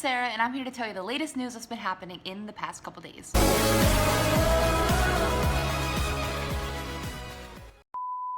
it's Sarah, and I'm here to tell you the latest news that's been happening in the past couple days.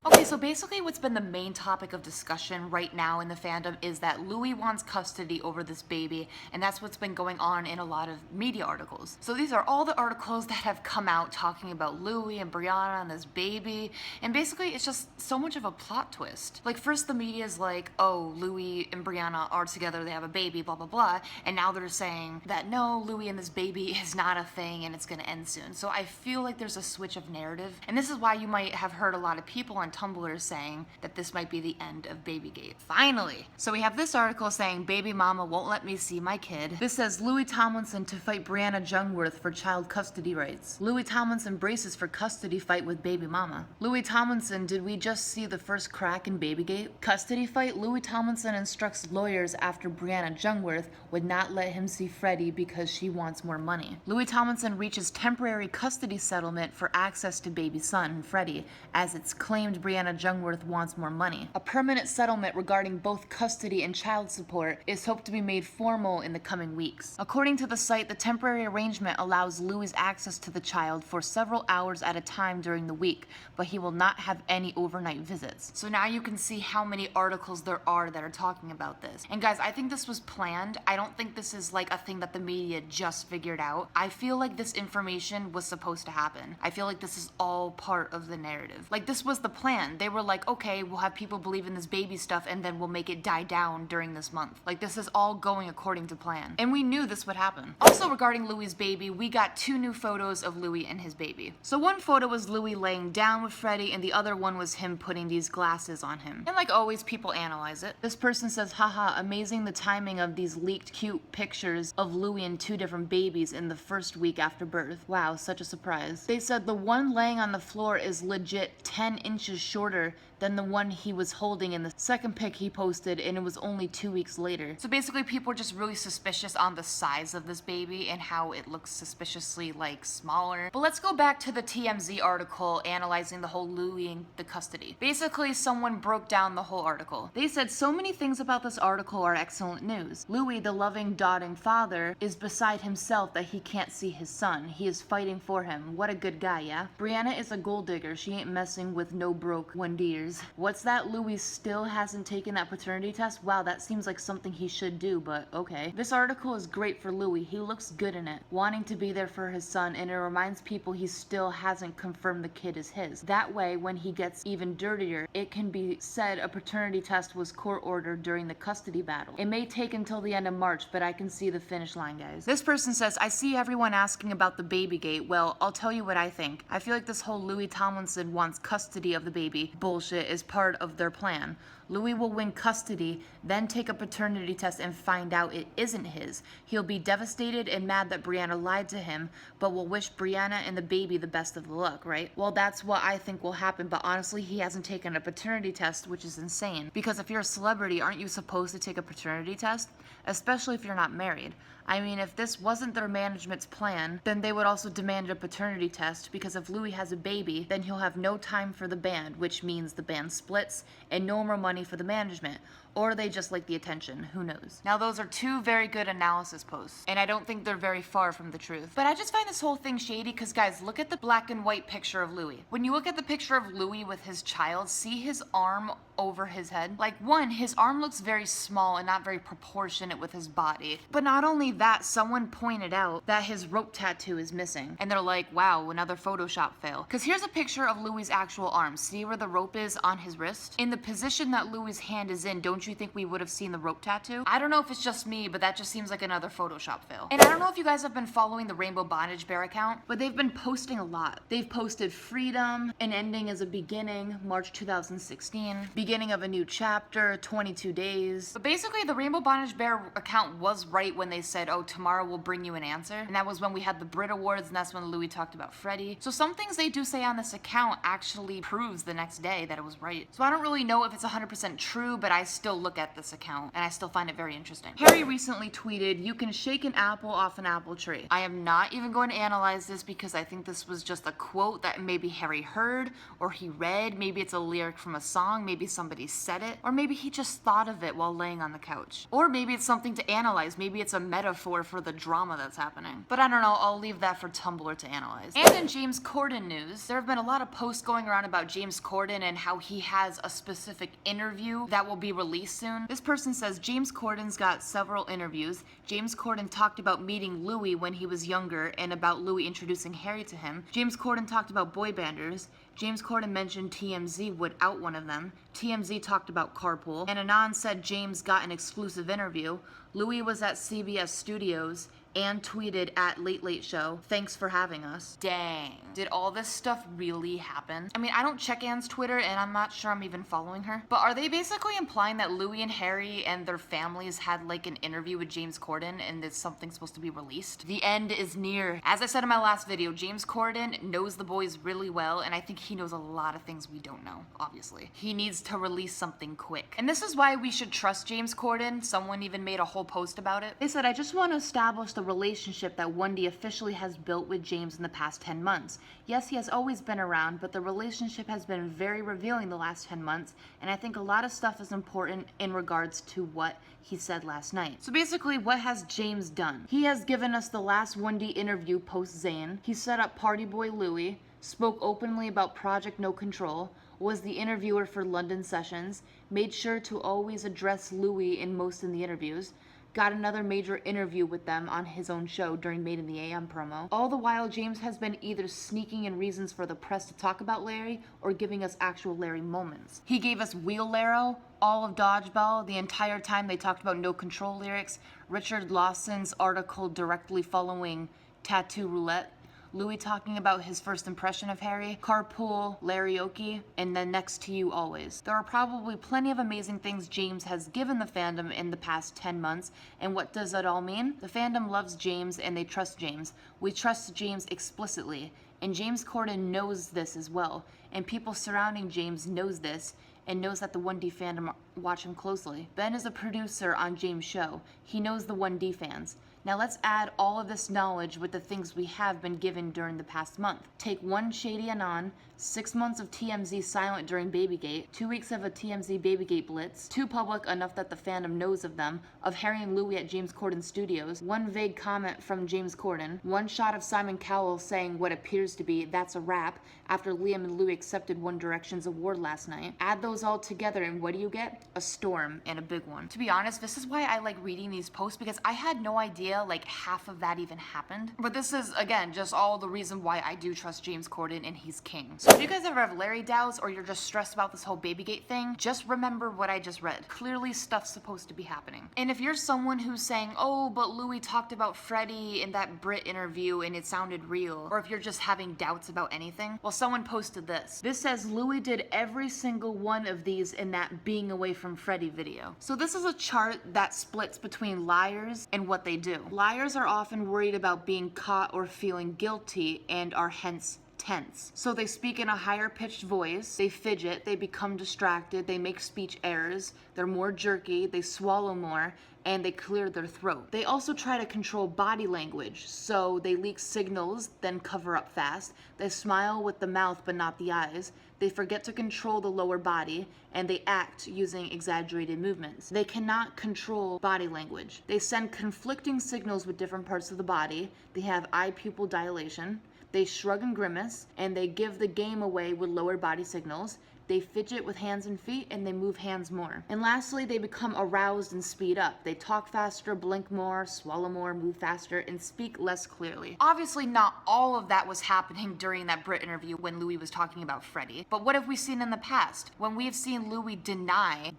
Okay, so basically what's been the main topic of discussion right now in the fandom is that Louis wants custody over this baby, and that's what's been going on in a lot of media articles. So these are all the articles that have come out talking about Louis and Brianna and this baby, and basically it's just so much of a plot twist. Like, first the media is like, oh, Louis and Brianna are together, they have a baby, blah blah blah, and now they're saying that no, Louis and this baby is not a thing and it's gonna end soon. So I feel like there's a switch of narrative, and this is why you might have heard a lot of people on TUMBLR saying that this might be the end of Babygate. Finally! So we have this article saying, baby mama won't let me see my kid. This says, Louis Tomlinson to fight Brianna Jungwirth for child custody rights. Louis Tomlinson braces for custody fight with baby mama. Louis Tomlinson, did we just see the first crack in Babygate? Custody fight? Louis Tomlinson instructs lawyers after Brianna Jungwirth would not let him see Freddie because she wants more money. Louis Tomlinson reaches temporary custody settlement for access to baby son, Freddie, as it's claimed Brianna Jungwirth wants more money. A permanent settlement regarding both custody and child support is hoped to be made formal in the coming weeks. According to the site, the temporary arrangement allows Louis access to the child for several hours at a time during the week, but he will not have any overnight visits. So now you can see how many articles there are that are talking about this. And guys, I think this was planned. I don't think this is like a thing that the media just figured out. I feel like this information was supposed to happen. I feel like this is all part of the narrative. Like, this was the plan. They were like, okay, we'll have people believe in this baby stuff and then we'll make it die down during this month. Like, this is all going according to plan. And we knew this would happen. Also, regarding Louis' baby, we got 2 new photos of Louis and his baby. So one photo was Louis laying down with Freddie and the other one was him putting these glasses on him. And like always, people analyze it. This person says, haha, amazing the timing of these leaked cute pictures of Louis and 2 different babies in the first week after birth. Wow, such a surprise. They said the one laying on the floor is legit 10 inches shorter than the one he was holding in the second pic he posted, and it was only 2 weeks later. So basically people are just really suspicious on the size of this baby and how it looks suspiciously like smaller. But let's go back to the TMZ article analyzing the whole Louis and the custody. Basically someone broke down the whole article. They said so many things about this article are excellent news. Louis, the loving, doting father, is beside himself that he can't see his son. He is fighting for him. What a good guy, yeah? Brianna is a gold digger. She ain't messing with no broke Wendiers. What's that? Louis still hasn't taken that paternity test? Wow, that seems like something he should do, but okay. This article is great for Louis. He looks good in it, wanting to be there for his son, and it reminds people he still hasn't confirmed the kid is his. That way, when he gets even dirtier, it can be said a paternity test was court-ordered during the custody battle. It may take until the end of March, but I can see the finish line, guys. This person says, I see everyone asking about the Babygate. Well, I'll tell you what I think. I feel like this whole Louis Tomlinson wants custody of the baby bullshit is part of their plan. Louis will win custody, then take a paternity test and find out it isn't his. He'll be devastated and mad that Brianna lied to him, but will wish Brianna and the baby the best of the luck, right? Well, that's what I think will happen, but honestly, he hasn't taken a paternity test, which is insane. Because if you're a celebrity, aren't you supposed to take a paternity test? Especially if you're not married. I mean, if this wasn't their management's plan, then they would also demand a paternity test, because if Louis has a baby, then he'll have no time for the band, which means the band splits, and no more money for the management. Or they just like the attention, who knows? Now those are 2 very good analysis posts, and I don't think they're very far from the truth. But I just find this whole thing shady because, guys, look at the black and white picture of Louis. When you look at the picture of Louis with his child, see his arm over his head? Like, one, his arm looks very small and not very proportionate with his body. But not only that, someone pointed out that his rope tattoo is missing. And they're like, wow, another Photoshop fail. Because here's a picture of Louis' actual arm. See where the rope is on his wrist? In the position that Louis' hand is in, don't you think we would have seen the rope tattoo? I don't know if it's just me, but that just seems like another Photoshop fail. And I don't know if you guys have been following the Rainbow Bondage Bear account, but they've been posting a lot. They've posted freedom, an ending as a beginning, March 2016, beginning of a new chapter, 22 days. But basically, the Rainbow Bondage Bear account was right when they said, oh, tomorrow we'll bring you an answer. And that was when we had the Brit Awards, and that's when Louis talked about Freddie. So some things they do say on this account actually proves the next day that it was right. So I don't really know if it's 100% true, but I still still look at this account, and I still find it very interesting. Harry recently tweeted, "You can shake an apple off an apple tree." I am not even going to analyze this because I think this was just a quote that maybe Harry heard or he read. Maybe it's a lyric from a song, maybe somebody said it, or maybe he just thought of it while laying on the couch. Or maybe it's something to analyze. Maybe it's a metaphor for the drama that's happening. But I don't know, I'll leave that for Tumblr to analyze. And in James Corden news, there have been a lot of posts going around about James Corden and how he has a specific interview that will be released soon. This person says, James Corden's got several interviews. James Corden talked about meeting Louis when he was younger and about Louis introducing Harry to him. James Corden talked about boy banders. James Corden mentioned TMZ would out one of them. TMZ talked about carpool. And Anon said James got an exclusive interview. Louis was at CBS Studios and tweeted at Late Late Show, "Thanks for having us." Dang. Did all this stuff really happen? I mean, I don't check Anne's Twitter and I'm not sure I'm even following her. But are they basically implying that Louis and Harry and their families had like an interview with James Corden and that something's supposed to be released? The end is near. As I said in my last video, James Corden knows the boys really well, and I think he knows a lot of things we don't know, obviously. He needs to release something quick. And this is why we should trust James Corden. Someone even made a whole post about it. They said, "I just want to establish the relationship that 1D officially has built with James in the past 10 months. Yes, he has always been around, but the relationship has been very revealing the last 10 months, and I think a lot of stuff is important in regards to what he said last night." So basically, what has James done? He has given us the last 1D interview post-Zayn. He set up Party Boy Louis, spoke openly about Project No Control, was the interviewer for London Sessions, made sure to always address Louis in most of the interviews, got another major interview with them on his own show during Made in the AM promo. All the while, James has been either sneaking in reasons for the press to talk about Larry or giving us actual Larry moments. He gave us Wheelbarrow, all of Dodgeball, the entire time they talked about No Control lyrics, Richard Lawson's article directly following Tattoo Roulette, Louis talking about his first impression of Harry, Carpool, Larryoke, and then Next to You Always. There are probably plenty of amazing things James has given the fandom in the past 10 months, and what does that all mean? The fandom loves James and they trust James. We trust James explicitly, and James Corden knows this as well, and people surrounding James knows this, and knows that the 1D fandom watch him closely. Ben is a producer on James' show. He knows the 1D fans. Now let's add all of this knowledge with the things we have been given during the past month. Take one shady Anon, 6 months of TMZ silent during Babygate, 2 weeks of a TMZ Babygate blitz, 2 public enough that the fandom knows of them, of Harry and Louis at James Corden Studios, 1 vague comment from James Corden, 1 shot of Simon Cowell saying what appears to be, "That's a wrap," after Liam and Louis accepted One Direction's award last night. Add those all together and what do you get? A storm, and a big one. To be honest, this is why I like reading these posts, because I had no idea like half of that even happened. But this is, again, just all the reason why I do trust James Corden and he's king. So if you guys ever have Larry doubts or you're just stressed about this whole Babygate thing, just remember what I just read. Clearly stuff's supposed to be happening. And if you're someone who's saying, "Oh, but Louis talked about Freddie in that Brit interview and it sounded real," or if you're just having doubts about anything, well, someone posted this. This says Louis did every single one of these in that being away from Freddie video. So this is a chart that splits between liars and what they do. Liars are often worried about being caught or feeling guilty and are hence tense. So they speak in a higher pitched voice, they fidget, they become distracted, they make speech errors, they're more jerky, they swallow more, and they clear their throat. They also try to control body language, so they leak signals, then cover up fast. They smile with the mouth but not the eyes. They forget to control the lower body, and they act using exaggerated movements. They cannot control body language. They send conflicting signals with different parts of the body. They have eye pupil dilation. They shrug and grimace, and they give the game away with lower body signals. They fidget with hands and feet, and they move hands more. And lastly, they become aroused and speed up. They talk faster, blink more, swallow more, move faster, and speak less clearly. Obviously, not all of that was happening during that Brit interview when Louis was talking about Freddie. But what have we seen in the past? When we've seen Louis deny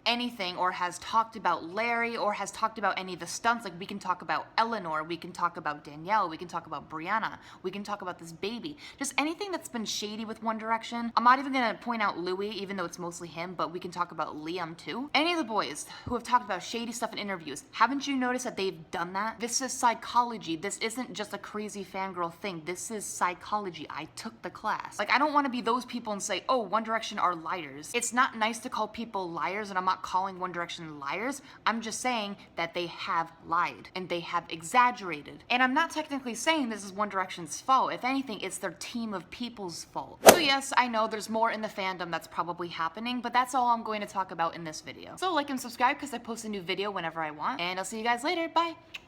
anything, or has talked about Larry, or has talked about any of the stunts, like we can talk about Eleanor, we can talk about Danielle, we can talk about Brianna, we can talk about this baby. Just anything that's been shady with One Direction. I'm not even gonna point out Louis, even though it's mostly him, but we can talk about Liam too. Any of the boys who have talked about shady stuff in interviews, haven't you noticed that they've done that? This is psychology. This isn't just a crazy fangirl thing. This is psychology. I took the class. Like, I don't want to be those people and say, oh, One Direction are liars. It's not nice to call people liars, and I'm not calling One Direction liars. I'm just saying that they have lied and they have exaggerated. And I'm not technically saying this is One Direction's fault. If anything, it's their team of people's fault. So yes, I know there's more in the fandom that's probably happening, but that's all I'm going to talk about in this video. So like and subscribe because I post a new video whenever I want, and I'll see you guys later. Bye!